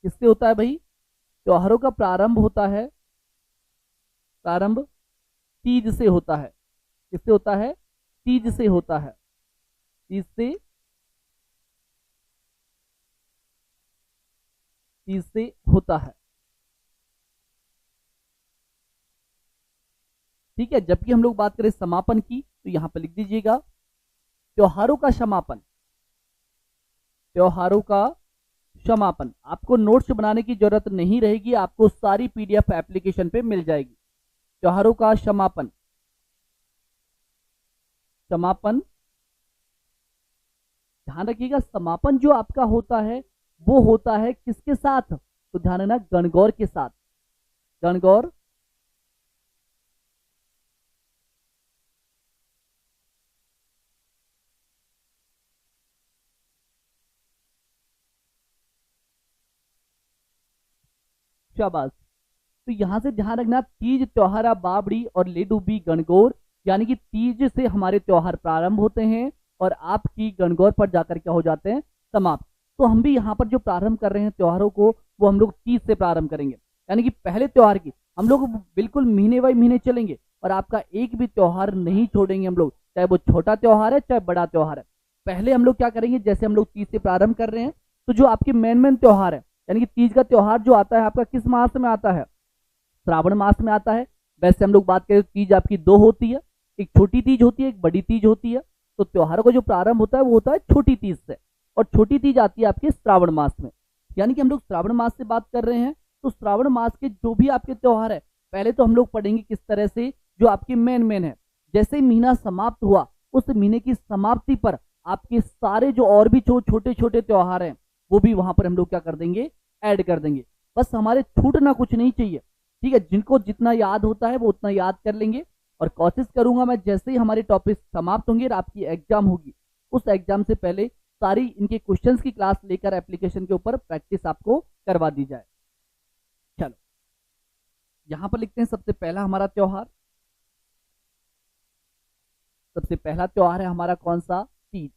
किससे होता है भाई? त्योहारों का प्रारंभ तीज से होता है। किससे होता है? तीज से होता है। तीज से होता है। ठीक है, जबकि हम लोग बात करें समापन की, तो यहां पर लिख दीजिएगा त्योहारों का समापन। आपको नोट्स बनाने की जरूरत नहीं रहेगी, आपको सारी पीडीएफ एप्लीकेशन पे मिल जाएगी। त्योहारों का समापन ध्यान रखिएगा, समापन जो आपका होता है वो होता है किसके साथ? तो ध्यान रखना, गणगौर के साथ। गणगौर शाबाश। तो यहां से ध्यान रखना, तीज त्योहारा बाबड़ी और ले डूबी गणगौर, यानी कि तीज से हमारे त्योहार प्रारंभ होते हैं और आपकी गणगौर पर जाकर क्या हो जाते हैं, समाप्त। तो हम भी यहाँ पर जो प्रारंभ कर रहे हैं त्योहारों को, वो हम लोग तीज से प्रारंभ करेंगे, यानी कि पहले त्योहार की हम लोग बिल्कुल महीने बाय महीने चलेंगे और आपका एक भी त्योहार नहीं छोड़ेंगे हम लोग, चाहे वो छोटा त्योहार है चाहे बड़ा त्योहार है। पहले हम लोग क्या करेंगे, जैसे हम लोग तीज से प्रारंभ कर रहे हैं, तो जो आपके मेन त्योहार है, यानी कि तीज का त्योहार जो आता है आपका किस मास में आता है, श्रावण मास में आता है। वैसे हम लोग बात करें तो तीज आपकी दो होती है, एक छोटी तीज होती है, एक बड़ी तीज होती है। तो त्योहारों का जो प्रारंभ होता है वो होता है छोटी तीज से, और छोटी तीज आती है आपके श्रावण मास में। यानी कि हम लोग श्रावण मास से बात कर रहे हैं, तो श्रावण मास के जो भी आपके त्योहार है, पहले तो हम लोग पढ़ेंगे किस तरह से जो आपके मेन है। जैसे ही महीना समाप्त हुआ, उस महीने की समाप्ति पर आपके सारे जो और भी छोटे छोटे त्योहार हैं, वो भी वहां पर हम लोग क्या कर देंगे, ऐड कर देंगे। बस हमारे छूटना कुछ नहीं चाहिए, ठीक है। जिनको जितना याद होता है वो उतना याद कर लेंगे, और कोशिश करूंगा मैं जैसे ही हमारे टॉपिक समाप्त होंगे और आपकी एग्जाम होगी, उस एग्जाम से पहले सारी इनके क्वेश्चंस की क्लास लेकर एप्लीकेशन के ऊपर प्रैक्टिस आपको करवा दी जाए। चलो यहां पर लिखते हैं सबसे पहला हमारा त्योहार। सबसे पहला त्योहार है हमारा कौन सा, तीज।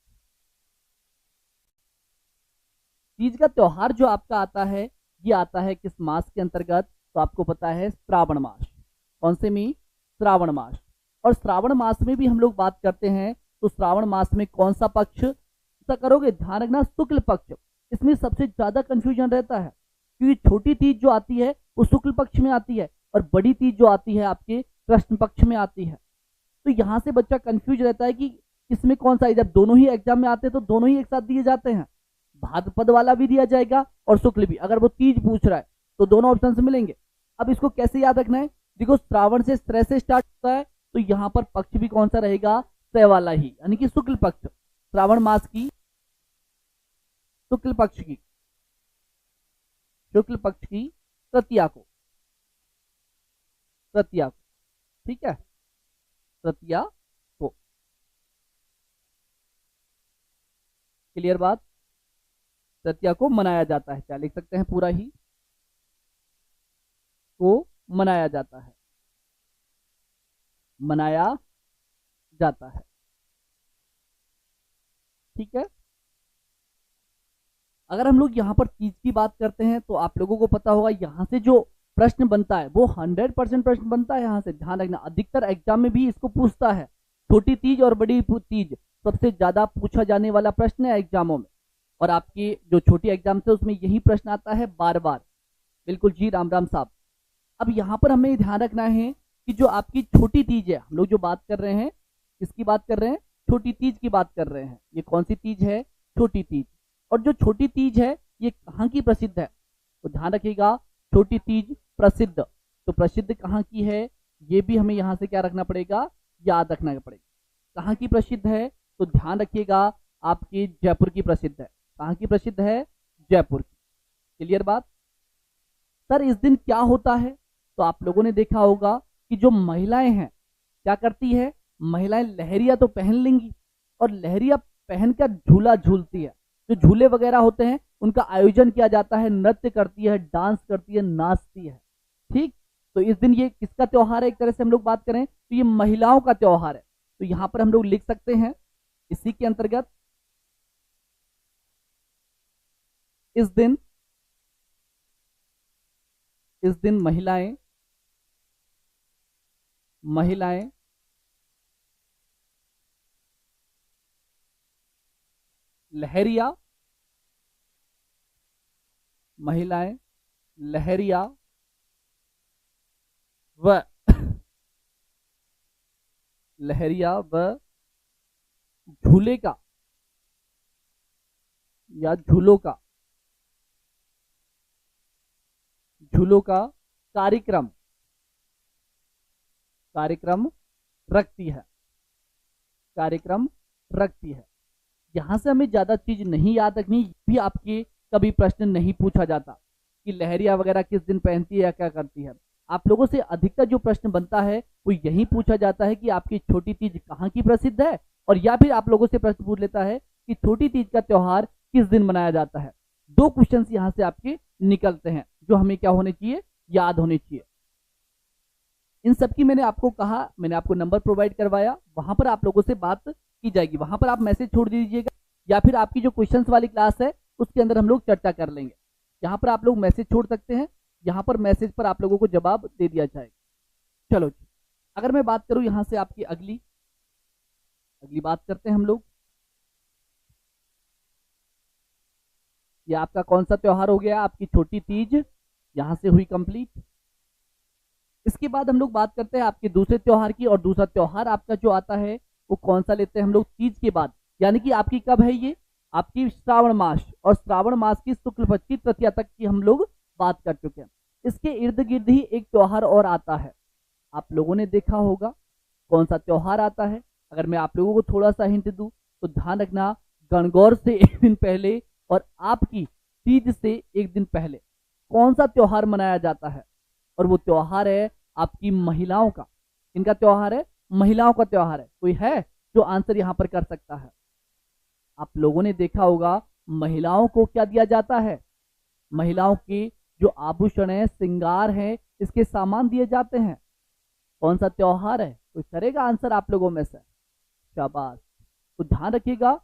तीज का त्योहार जो आपका आता है, ये आता है किस मास के अंतर्गत, तो आपको पता है श्रावण मास। कौन से में, श्रावण मास। और श्रावण मास में भी हम लोग बात करते हैं, तो श्रावण मास में कौन सा पक्ष, ऐसा करोगे ध्यान रखना, शुक्ल पक्ष। इसमें सबसे ज्यादा कंफ्यूजन रहता है, क्योंकि छोटी तीज जो आती है वो शुक्ल पक्ष में आती है, और बड़ी तीज जो आती है आपके कृष्ण पक्ष में आती है। तो यहां से बच्चा कंफ्यूज रहता है कि इसमें कौन सा है। जब दोनों ही एग्जाम में आते हैं तो दोनों ही एक साथ दिए जाते हैं, भाद्रपद वाला भी दिया जाएगा और शुक्ल भी। अगर वो तीज पूछ रहा है तो दोनों ऑप्शन से मिलेंगे। अब इसको कैसे याद रखना है, देखो श्रावण से श्रय से स्टार्ट होता है, तो यहाँ पर पक्ष भी कौन सा रहेगा, श्रय वाला ही, यानी कि शुक्ल पक्ष। श्रावण मास की शुक्ल पक्ष की, शुक्ल पक्ष की तृतीया को, तृतीया को, ठीक है, तृतीया को। क्लियर बात, तृतीया को मनाया जाता है, क्या लिख सकते हैं, पूरा ही को मनाया जाता है, मनाया जाता है, ठीक है। अगर हम लोग यहाँ पर तीज की बात करते हैं, तो आप लोगों को पता होगा यहाँ से जो प्रश्न बनता है वो 100% प्रश्न बनता है। यहाँ से ध्यान रखना, अधिकतर एग्जाम में भी इसको पूछता है। छोटी तीज और बड़ी तीज सबसे ज्यादा पूछा जाने वाला प्रश्न है एग्जामों में, और आपकी जो छोटी एग्जाम है उसमें यही प्रश्न आता है बार बार। बिल्कुल जी, राम राम साहब। अब यहाँ पर हमें ध्यान रखना है कि जो आपकी छोटी तीज है, हम लोग जो बात कर रहे हैं किसकी बात कर रहे हैं, छोटी तीज की बात कर रहे हैं। ये कौन सी तीज है, छोटी तीज। और जो छोटी तीज है ये कहाँ की प्रसिद्ध है, तो ध्यान रखिएगा, छोटी तीज प्रसिद्ध, तो प्रसिद्ध कहाँ की है, ये भी हमें यहाँ से क्या रखना पड़ेगा, याद रखना पड़ेगा। कहाँ की प्रसिद्ध है, तो ध्यान रखिएगा आपकी जयपुर की प्रसिद्ध है। कहाँ की प्रसिद्ध है, जयपुर की। क्लियर बात। सर इस दिन क्या होता है, तो आप लोगों ने देखा होगा कि जो महिलाएं हैं क्या करती है, महिलाएं लहरिया तो पहन लेंगी, और लहरिया पहनकर झूला झूलती है। जो झूले वगैरह होते हैं उनका आयोजन किया जाता है, नृत्य करती है, डांस करती है, नाचती है, ठीक। तो इस दिन ये किसका त्योहार है, एक तरह से हम लोग बात करें तो ये महिलाओं का त्योहार है। तो यहां पर हम लोग लिख सकते हैं इसी के अंतर्गत, इस दिन महिलाएं लहरिया, महिलाएं लहरिया व लहरिया व झूले का या झूलों का कार्यक्रम रखती है, यहां से हमें ज्यादा चीज नहीं याद रखनी, भी आपके कभी प्रश्न नहीं पूछा जाता कि लहरिया वगैरह किस दिन पहनती है या क्या करती है। आप लोगों से अधिकतर जो प्रश्न बनता है वो यही पूछा जाता है कि आपकी छोटी तीज कहाँ की प्रसिद्ध है, और या फिर आप लोगों से प्रश्न पूछ लेता है कि छोटी तीज का त्योहार किस दिन मनाया जाता है। दो क्वेश्चन यहाँ से आपके निकलते हैं जो हमें क्या होने चाहिए, याद होने चाहिए। इन सब की मैंने आपको कहा, मैंने आपको नंबर प्रोवाइड करवाया, वहां पर आप लोगों से बात की जाएगी, वहां पर आप मैसेज छोड़ दीजिएगा या फिर आपकी जो क्वेश्चंस वाली क्लास है उसके अंदर हम लोग चर्चा कर लेंगे। यहाँ पर आप लोग मैसेज छोड़ सकते हैं, यहाँ पर मैसेज पर आप लोगों को जवाब दे दिया जाएगा। चलो जी, अगर मैं बात करूं यहाँ से आपकी अगली बात करते हैं हम लोग। ये आपका कौन सा त्योहार हो गया? आपकी छोटी तीज यहां से हुई कंप्लीट। इसके बाद हम लोग बात करते हैं आपके दूसरे त्योहार की, और दूसरा त्योहार आपका जो आता है वो कौन सा लेते हैं हम लोग? तीज के बाद, यानी कि आपकी कब है ये? आपकी श्रावण मास, और श्रावण मास की शुक्ल पक्ष की तृतीया तक की हम लोग बात कर चुके हैं। इसके इर्द गिर्द ही एक त्योहार और आता है, आप लोगों ने देखा होगा कौन सा त्योहार आता है। अगर मैं आप लोगों को थोड़ा सा हिंट दूं तो ध्यान रखना, गणगौर से एक दिन पहले और आपकी तीज से एक दिन पहले कौन सा त्योहार मनाया जाता है? और वो त्योहार है आपकी महिलाओं का। इनका त्योहार है, महिलाओं का त्योहार है। कोई है जो आंसर यहां पर कर सकता है? आप लोगों ने देखा होगा महिलाओं को क्या दिया जाता है? महिलाओं के जो आभूषण है, श्रृंगार है, इसके सामान दिए जाते हैं। कौन सा त्योहार है? कोई करेगा आंसर आप लोगों में से? शाबाश। तो ध्यान रखिएगा,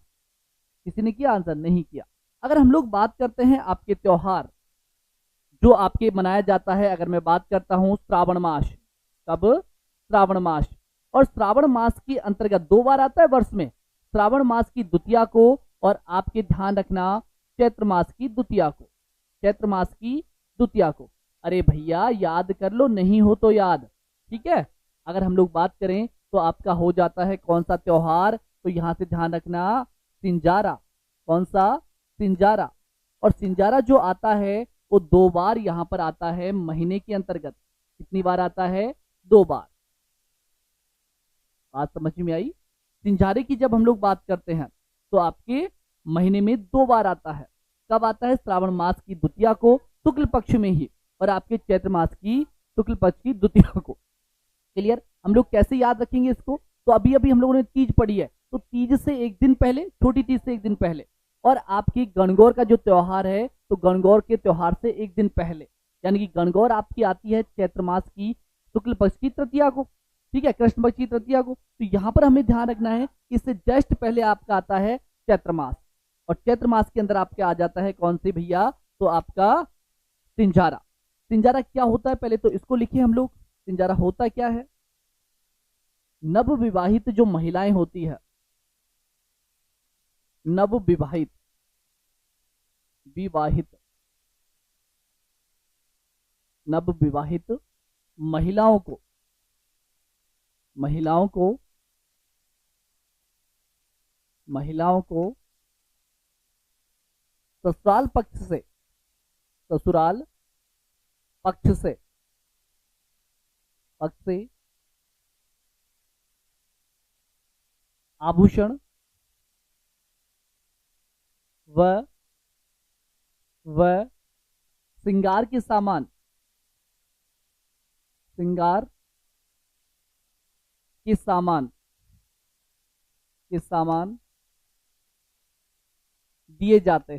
किसी ने किया आंसर? नहीं किया। अगर हम लोग बात करते हैं आपके त्योहार जो आपके मनाया जाता है, अगर मैं बात करता हूं श्रावण मास, कब? श्रावण मास। और श्रावण मास के अंतर्गत 2 बार आता है वर्ष में, श्रावण मास की द्वितीया को, और आपके ध्यान रखना चैत्र मास की द्वितीया को। चैत्र मास की द्वितीया को। अरे भैया याद कर लो, नहीं हो तो याद, ठीक है। अगर हम लोग बात करें तो आपका हो जाता है कौन सा त्योहार? तो यहां से ध्यान रखना, सिंजारा। कौन सा? सिंजारा। और सिंजारा जो आता है वो 2 बार यहां पर आता है महीने के अंतर्गत। कितनी बार आता है? 2 बार। बात समझ में आई? सिंजारे की जब हम लोग बात करते हैं तो आपके महीने में 2 बार आता है। कब आता है? श्रावण मास की द्वितीया को शुक्ल पक्ष में ही, और आपके चैत्र मास की शुक्ल पक्ष की द्वितीया को। क्लियर? हम लोग कैसे याद रखेंगे इसको? तो अभी अभी हम लोगों ने तीज पढ़ी है, तो तीज से एक दिन पहले, छोटी तीज से एक दिन पहले, और आपकी गणगौर का जो त्योहार है तो गणगौर के त्योहार से एक दिन पहले, यानी कि गणगौर आपकी आती है चैत्र मास की शुक्ल पक्ष की तृतीया को, ठीक है, कृष्ण पक्ष की तृतीया को। तो यहाँ पर हमें ध्यान रखना है कि इससे जस्ट पहले आपका आता है चैत्र मास, और चैत्र मास के अंदर आपका आ जाता है कौन सी भैया? तो आपका सिंजारा। सिंजारा क्या होता है पहले तो इसको लिखिए हम लोग। सिंजारा होता क्या है? नव विवाहित जो महिलाएं होती है, नव विवाहित नव विवाहित महिलाओं को ससुराल पक्ष से आभूषण व श्रृंगार के सामान दिए जाते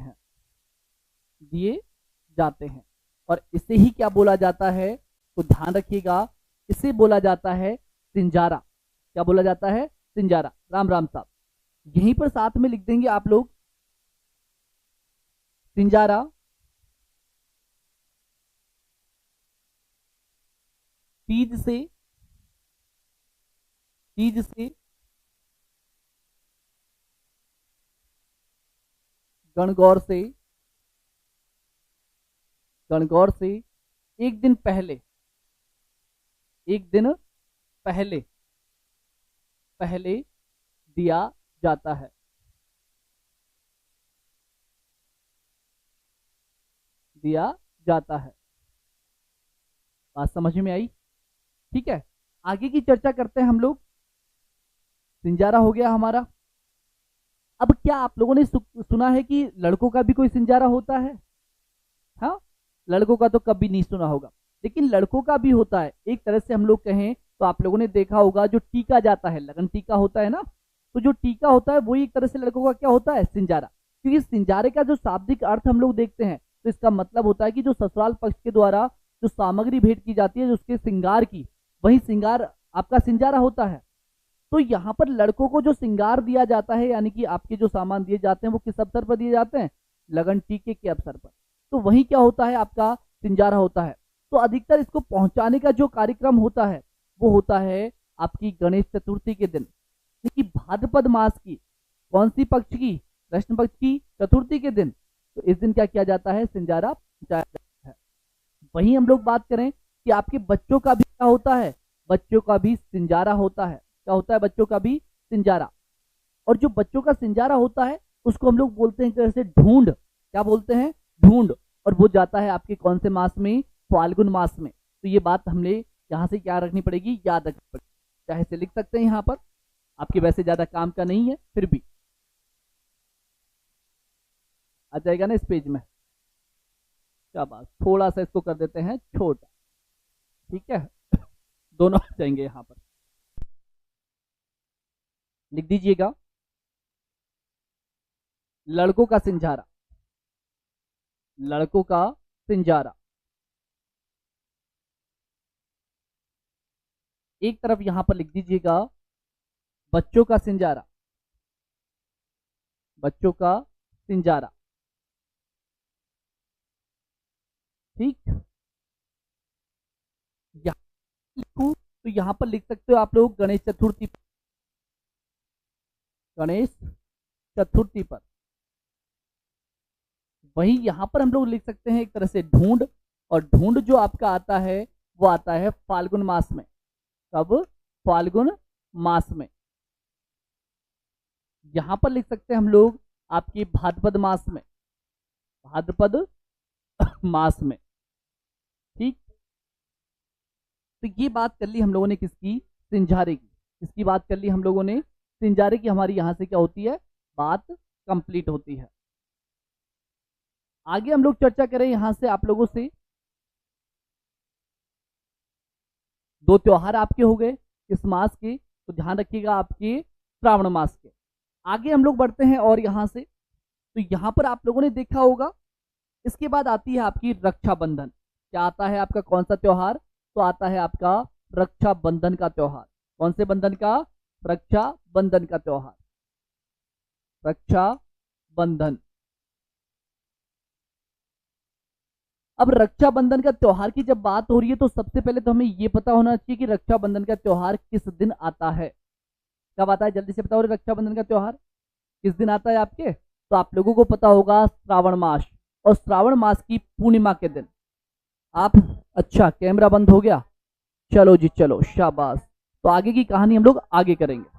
हैं। और इसे ही क्या बोला जाता है? तो ध्यान रखिएगा, इसे बोला जाता है सिंजारा। क्या बोला जाता है? सिंजारा। राम राम साहब, यहीं पर साथ में लिख देंगे आप लोग, सिंजारा तीज से गणगौर से एक दिन पहले दिया जाता है। बात समझ में आई? ठीक है, आगे की चर्चा करते हैं हम लोग। सिंजारा हो गया हमारा। अब क्या आप लोगों ने सुना है कि लड़कों का भी कोई सिंजारा होता है? हाँ, लड़कों का तो कभी नहीं सुना होगा, लेकिन लड़कों का भी होता है। एक तरह से हम लोग कहें तो आप लोगों ने देखा होगा जो टीका जाता है, लगन टीका होता है ना, तो जो टीका होता है वही एक तरह से लड़कों का क्या होता है? सिंजारा। क्योंकि सिंजारे का जो शाब्दिक अर्थ हम लोग देखते हैं तो इसका मतलब होता है कि जो ससुराल पक्ष के द्वारा जो सामग्री भेंट की जाती है, जो उसके श्रृंगार की, वही श्रृंगार आपका सिंजारा होता है। तो यहाँ पर लड़कों को जो श्रृंगार दिया जाता है, यानी कि आपके जो सामान दिए जाते हैं वो किस अवसर पर दिए जाते हैं? लगन टीके के अवसर पर। तो वही क्या होता है? आपका सिंजारा होता है। तो अधिकतर इसको पहुंचाने का जो कार्यक्रम होता है वो होता है आपकी गणेश चतुर्थी के दिन, कि भाद्रपद मास की कौन सी पक्ष की? कृष्ण पक्ष की चतुर्थी के दिन। तो इस दिन क्या किया जाता है? सिंजारा पहुंचाया जाता है। वहीं हम लोग बात करें कि आपके बच्चों का भी क्या होता है? बच्चों का भी सिंजारा होता है। क्या होता है? बच्चों का भी सिंजारा। और जो बच्चों का सिंजारा होता है उसको हम लोग बोलते हैं जैसे ढूंढ। क्या बोलते हैं? ढूंढ। और वो जाता है आपके कौन से मास में? फाल्गुन मास में। तो ये बात हमने यहाँ से क्या रखनी पड़ेगी? याद रखनी पड़ेगी। चाहे से लिख सकते हैं यहाँ पर, आपके वैसे ज्यादा काम का नहीं है, फिर भी आ जाएगा ना इस पेज में। क्या बात, थोड़ा सा इसको कर देते हैं छोटा, ठीक है? दोनों आ जाएंगे यहाँ पर। लिख दीजिएगा लड़कों का सिंजारा। लड़कों का सिंजारा। एक तरफ यहां पर लिख दीजिएगा बच्चों का सिंजारा। बच्चों का सिंजारा, ठीक। यहां लिखूं तो यहां पर लिख सकते हो आप लोग गणेश चतुर्थी। गणेश चतुर्थी पर। वही यहां पर हम लोग लिख सकते हैं एक तरह से ढूंढ। और ढूंढ जो आपका आता है वो आता है फाल्गुन मास में। कब? फाल्गुन मास में। यहां पर लिख सकते हैं हम लोग आपकी भाद्रपद मास में। भाद्रपद मास में, ठीक। तो ये बात कर ली हम लोगों ने किसकी? सिंजारे की। किसकी बात कर ली हम लोगों ने? सिंजारे की। हमारी यहां से क्या होती है? बात कंप्लीट होती है। आगे हम लोग चर्चा करें यहां से आप लोगों से। दो त्योहार आपके हो गए इस मास के, तो ध्यान रखिएगा आपके श्रावण मास के। आगे हम लोग बढ़ते हैं और यहां से, तो यहां पर आप लोगों ने देखा होगा इसके बाद आती है आपकी रक्षाबंधन। क्या आता है आपका? कौन सा त्योहार? तो आता है आपका रक्षाबंधन का त्योहार। कौन से बंधन का? रक्षाबंधन का त्योहार। रक्षाबंधन। अब रक्षाबंधन का त्योहार की जब बात हो रही है तो सबसे पहले तो हमें यह पता होना चाहिए कि रक्षाबंधन का त्योहार किस दिन आता है। कब आता है? जल्दी से बताओ, रक्षाबंधन का त्योहार किस दिन आता है आपके? तो आप लोगों को पता होगा श्रावण मास, और श्रावण मास की पूर्णिमा के दिन। आप, अच्छा कैमरा बंद हो गया, चलो जी चलो, शाबाश। तो आगे की कहानी हम लोग आगे करेंगे।